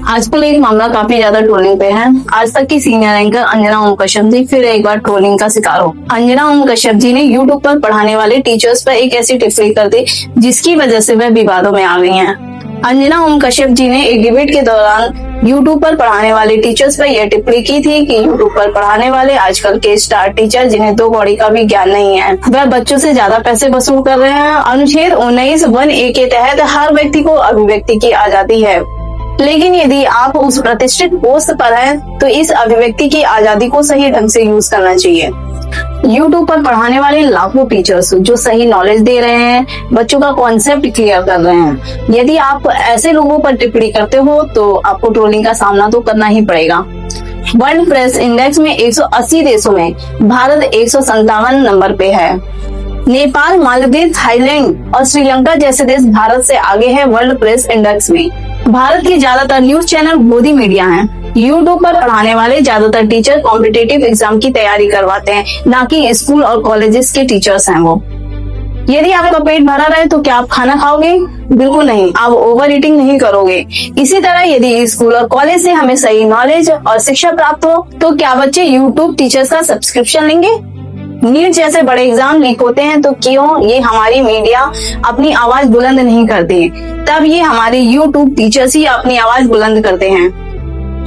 आजकल एक मामला काफी ज्यादा ट्रोलिंग पे है। आज तक की सीनियर एंकर अंजना ओम कश्यप जी फिर एक बार ट्रोलिंग का शिकार हो। अंजना ओम कश्यप जी ने यूट्यूब पर पढ़ाने वाले टीचर्स पर एक ऐसी टिप्पणी कर दी जिसकी वजह से वह विवादों में आ गई हैं। अंजना ओम कश्यप जी ने एक डिबेट के दौरान यूट्यूब पर पढ़ाने वाले टीचर्स पर यह टिप्पणी की थी कि यूट्यूब पर पढ़ाने वाले आजकल के स्टार टीचर जिन्हें 2 कौड़ी का भी ज्ञान नहीं है, वह बच्चों से ज्यादा पैसे वसूल कर रहे हैं। अनुच्छेद 19(1)(a) के तहत हर व्यक्ति को अभिव्यक्ति की आजादी है, लेकिन यदि आप उस प्रतिष्ठित पोस्ट पर हैं, तो इस अभिव्यक्ति की आजादी को सही ढंग से यूज करना चाहिए। यूट्यूब पर पढ़ाने वाले लाखों टीचर्स जो सही नॉलेज दे रहे हैं, बच्चों का कॉन्सेप्ट क्लियर कर रहे हैं। यदि आप ऐसे लोगों पर टिप्पणी करते हो तो आपको ट्रोलिंग का सामना तो करना ही पड़ेगा। वर्ल्ड प्रेस इंडेक्स में 180 देशों में भारत 157 नंबर पे है। नेपाल, मालदीव, थाईलैंड और श्रीलंका जैसे देश भारत से आगे हैं वर्ल्ड प्रेस इंडेक्स में। भारत के ज्यादातर न्यूज चैनल गोदी मीडिया हैं। यूट्यूब पर पढ़ाने वाले ज्यादातर टीचर कॉम्पिटिटिव एग्जाम की तैयारी करवाते हैं, ना कि स्कूल और कॉलेजेस के टीचर्स हैं वो। यदि आपका पेट भरा रहे तो क्या आप खाना खाओगे? बिल्कुल नहीं, आप ओवर ईटिंग नहीं करोगे। इसी तरह यदि स्कूल और कॉलेज से हमें सही नॉलेज और शिक्षा प्राप्त हो तो क्या बच्चे यूट्यूब टीचर्स का सब्सक्रिप्शन लेंगे? नीट जैसे बड़े एग्जाम लीक होते हैं तो क्यों ये हमारी मीडिया अपनी आवाज बुलंद नहीं करती? तब ये हमारे यूट्यूब टीचर्स ही अपनी आवाज बुलंद करते हैं।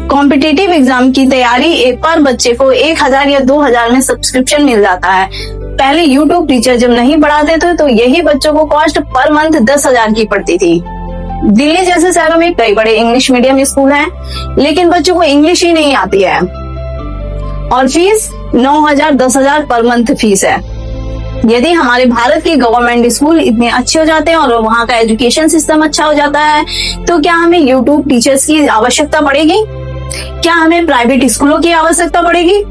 कॉम्पिटिटिव एग्जाम की तैयारी पर बच्चे को 1000 या 2000 में सब्सक्रिप्शन मिल जाता है। पहले यूट्यूब टीचर जब नहीं पढ़ाते थे तो यही बच्चों को कॉस्ट पर मंथ 10,000 की पड़ती थी। दिल्ली जैसे शहरों में कई बड़े इंग्लिश मीडियम स्कूल हैं, लेकिन बच्चों को इंग्लिश ही नहीं आती है और फीस 9,000 10,000 पर मंथ फीस है। यदि हमारे भारत के गवर्नमेंट स्कूल इतने अच्छे हो जाते हैं और वहाँ का एजुकेशन सिस्टम अच्छा हो जाता है तो क्या हमें यूट्यूब टीचर्स की आवश्यकता पड़ेगी? क्या हमें प्राइवेट स्कूलों की आवश्यकता पड़ेगी?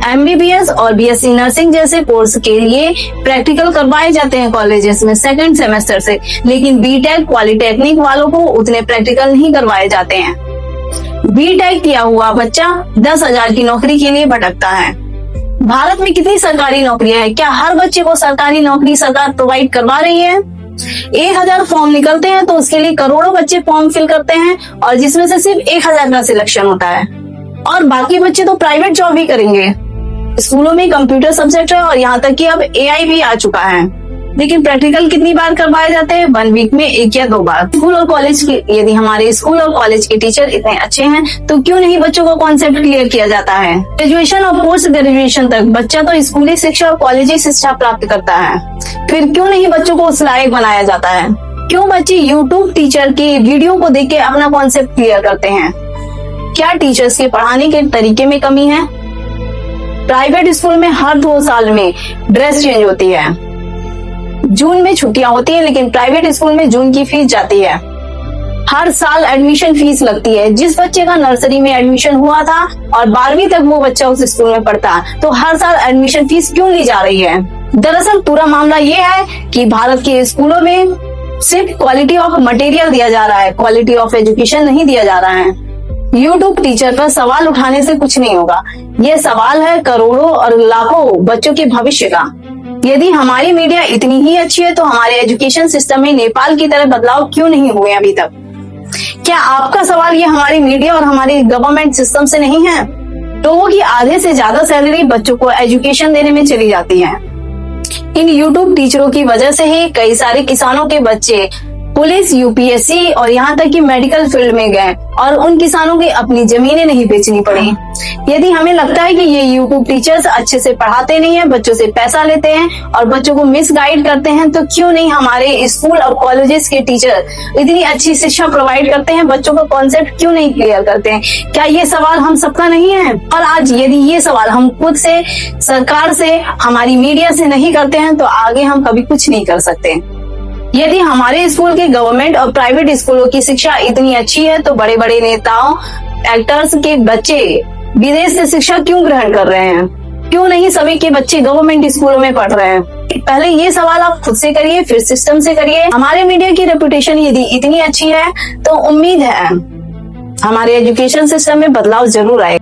MBBS और BSc नर्सिंग जैसे कोर्स के लिए प्रैक्टिकल करवाए जाते हैं कॉलेजेस में 2nd सेमेस्टर से, लेकिन बीटेक पॉलिटेक्निक वालों को उतने प्रैक्टिकल नहीं करवाए जाते हैं। बीटेक किया हुआ बच्चा 10,000 की नौकरी के लिए भटकता है। भारत में कितनी सरकारी नौकरियां हैं? क्या हर बच्चे को सरकारी नौकरी सरकार प्रोवाइड करवा रही है? 1000 फॉर्म निकलते हैं तो उसके लिए करोड़ों बच्चे फॉर्म फिल करते हैं और जिसमें से सिर्फ 1000 का सिलेक्शन होता है और बाकी बच्चे तो प्राइवेट जॉब ही करेंगे। स्कूलों में कंप्यूटर सब्जेक्ट है और यहाँ तक कि अब AI भी आ चुका है, लेकिन प्रैक्टिकल कितनी बार करवाए जाते हैं? 1 वीक में 1 या 2 बार। स्कूल और कॉलेज के यदि हमारे स्कूल और कॉलेज के टीचर इतने अच्छे हैं तो क्यों नहीं बच्चों को कॉन्सेप्ट क्लियर किया जाता है? ग्रेजुएशन और पोस्ट ग्रेजुएशन तक बच्चा तो स्कूली शिक्षा और कॉलेजी शिक्षा प्राप्त करता है, फिर क्यों नहीं बच्चों को उस लायक बनाया जाता है? क्यों बच्चे यूट्यूब टीचर की वीडियो को देख के अपना कॉन्सेप्ट क्लियर करते हैं? क्या टीचर्स के पढ़ाने के तरीके में कमी है? प्राइवेट स्कूल में हर 2 साल में ड्रेस चेंज होती है। जून में छुट्टियां होती है, लेकिन प्राइवेट स्कूल में जून की फीस जाती है। हर साल एडमिशन फीस लगती है। जिस बच्चे का नर्सरी में एडमिशन हुआ था और 12वीं तक वो बच्चा उस स्कूल में पढ़ता तो हर साल एडमिशन फीस क्यों ली जा रही है? दरअसल पूरा मामला ये है कि भारत के स्कूलों में सिर्फ क्वालिटी ऑफ मटेरियल दिया जा रहा है, क्वालिटी ऑफ एजुकेशन नहीं दिया जा रहा है। यूट्यूब टीचर पर सवाल उठाने से कुछ नहीं होगा। ये सवाल है करोड़ों और लाखों बच्चों के भविष्य का। यदि हमारी मीडिया इतनी ही अच्छी है तो हमारे एजुकेशन सिस्टम में नेपाल की तरह बदलाव क्यों नहीं हुए अभी तक? क्या आपका सवाल ये हमारी मीडिया और हमारे गवर्नमेंट सिस्टम से नहीं है? लोगों की आधे से ज्यादा सैलरी बच्चों को एजुकेशन देने में चली जाती है। इन यूट्यूब टीचरों की वजह से ही कई सारे किसानों के बच्चे पुलिस, UPSC और यहाँ तक कि मेडिकल फील्ड में गए और उन किसानों की अपनी जमीनें नहीं बेचनी पड़ी। यदि हमें लगता है कि ये यूट्यूब टीचर्स अच्छे से पढ़ाते नहीं है, बच्चों से पैसा लेते हैं और बच्चों को मिसगाइड करते हैं, तो क्यों नहीं हमारे स्कूल और कॉलेजेस के टीचर इतनी अच्छी शिक्षा प्रोवाइड करते हैं, बच्चों का कॉन्सेप्ट क्यों नहीं क्लियर करते हैं? क्या ये सवाल हम सबका नहीं है? और आज यदि ये सवाल हम खुद से, सरकार से, हमारी मीडिया से नहीं करते हैं तो आगे हम कभी कुछ नहीं कर सकते। यदि हमारे स्कूल के गवर्नमेंट और प्राइवेट स्कूलों की शिक्षा इतनी अच्छी है तो बड़े बड़े नेताओं, एक्टर्स के बच्चे विदेश से शिक्षा क्यों ग्रहण कर रहे हैं? क्यों नहीं सभी के बच्चे गवर्नमेंट स्कूलों में पढ़ रहे हैं? पहले ये सवाल आप खुद से करिए, फिर सिस्टम से करिए। हमारे मीडिया की रेपुटेशन यदि इतनी अच्छी है तो उम्मीद है हमारे एजुकेशन सिस्टम में बदलाव जरूर आएगा।